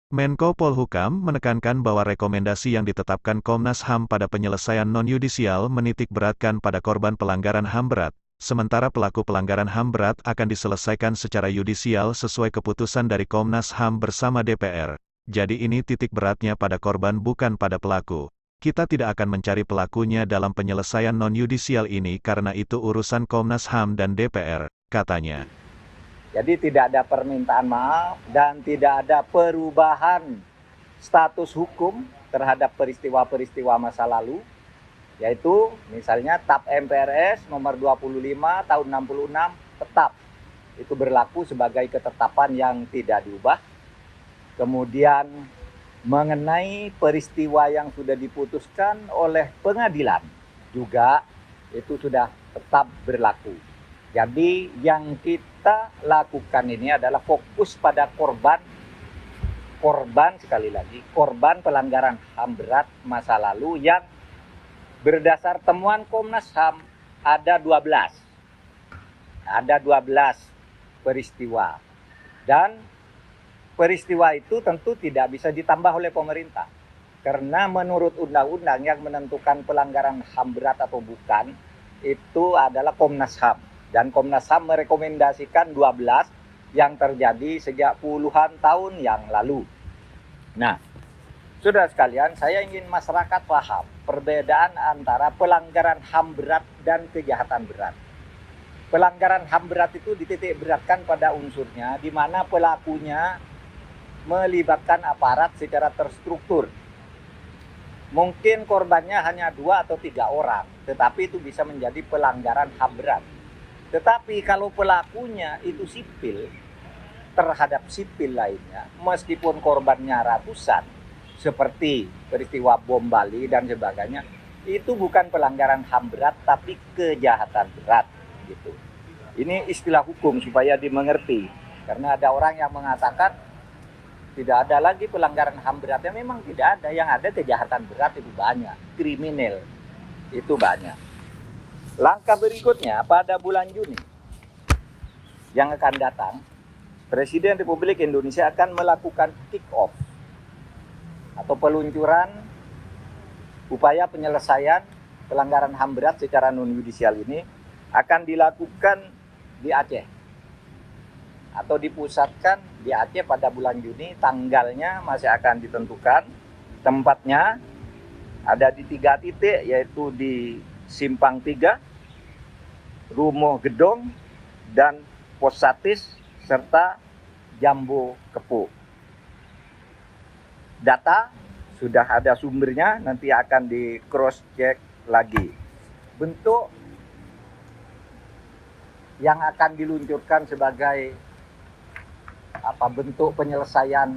Menko Polhukam menekankan bahwa rekomendasi yang ditetapkan Komnas HAM pada penyelesaian non-yudisial menitik beratkan pada korban pelanggaran HAM berat, sementara pelaku pelanggaran HAM berat akan diselesaikan secara yudisial sesuai keputusan dari Komnas HAM bersama DPR. Jadi ini titik beratnya pada korban bukan pada pelaku. Kita tidak akan mencari pelakunya dalam penyelesaian non-yudisial ini karena itu urusan Komnas HAM dan DPR, katanya. Jadi tidak ada permintaan maaf dan tidak ada perubahan status hukum terhadap peristiwa-peristiwa masa lalu, yaitu misalnya TAP MPRS nomor 25 tahun 66 tetap itu berlaku sebagai ketetapan yang tidak diubah. Kemudian mengenai peristiwa yang sudah diputuskan oleh pengadilan juga itu sudah tetap berlaku. Jadi yang kita lakukan ini adalah fokus pada korban sekali lagi, korban pelanggaran HAM berat masa lalu yang berdasar temuan Komnas HAM ada 12 peristiwa. Dan peristiwa itu tentu tidak bisa ditambah oleh pemerintah. Karena menurut undang-undang yang menentukan pelanggaran HAM berat atau bukan, itu adalah Komnas HAM. Dan Komnas HAM merekomendasikan 12 yang terjadi sejak puluhan tahun yang lalu. Nah, saudara sekalian, saya ingin masyarakat paham perbedaan antara pelanggaran HAM berat dan kejahatan berat. Pelanggaran HAM berat itu dititik beratkan pada unsurnya, di mana pelakunya melibatkan aparat secara terstruktur. Mungkin korbannya hanya 2 atau 3 orang, tetapi itu bisa menjadi pelanggaran HAM berat. Tetapi kalau pelakunya itu sipil, terhadap sipil lainnya, meskipun korbannya ratusan, seperti peristiwa bom Bali dan sebagainya, itu bukan pelanggaran HAM berat, tapi kejahatan berat. Gitu. Ini istilah hukum supaya dimengerti. Karena ada orang yang mengatakan, tidak ada lagi pelanggaran HAM berat. Ya memang tidak ada, yang ada kejahatan berat itu banyak, kriminal itu banyak. Langkah berikutnya pada bulan Juni yang akan datang, Presiden Republik Indonesia akan melakukan kick-off atau peluncuran upaya penyelesaian pelanggaran HAM berat secara non-yudisial ini akan dilakukan di Aceh atau dipusatkan di Aceh pada bulan Juni. Tanggalnya masih akan ditentukan, tempatnya ada di 3 titik, yaitu di Simpang 3, Rumo Gedong, dan Pos Satis, serta Jambu Kepu. Data sudah ada sumbernya, nanti akan di cross check lagi. Bentuk yang akan diluncurkan sebagai bentuk penyelesaian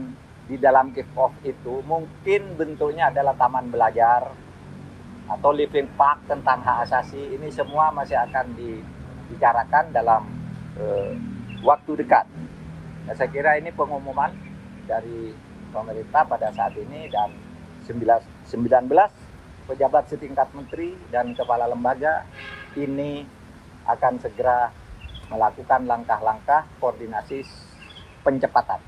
di dalam kick off itu mungkin bentuknya adalah taman belajar atau living park tentang hak asasi. Ini semua masih akan dibicarakan dalam waktu dekat. Nah, saya kira ini pengumuman dari pemerintah pada saat ini, dan 19 pejabat setingkat menteri dan kepala lembaga ini akan segera melakukan langkah-langkah koordinasi pencepatan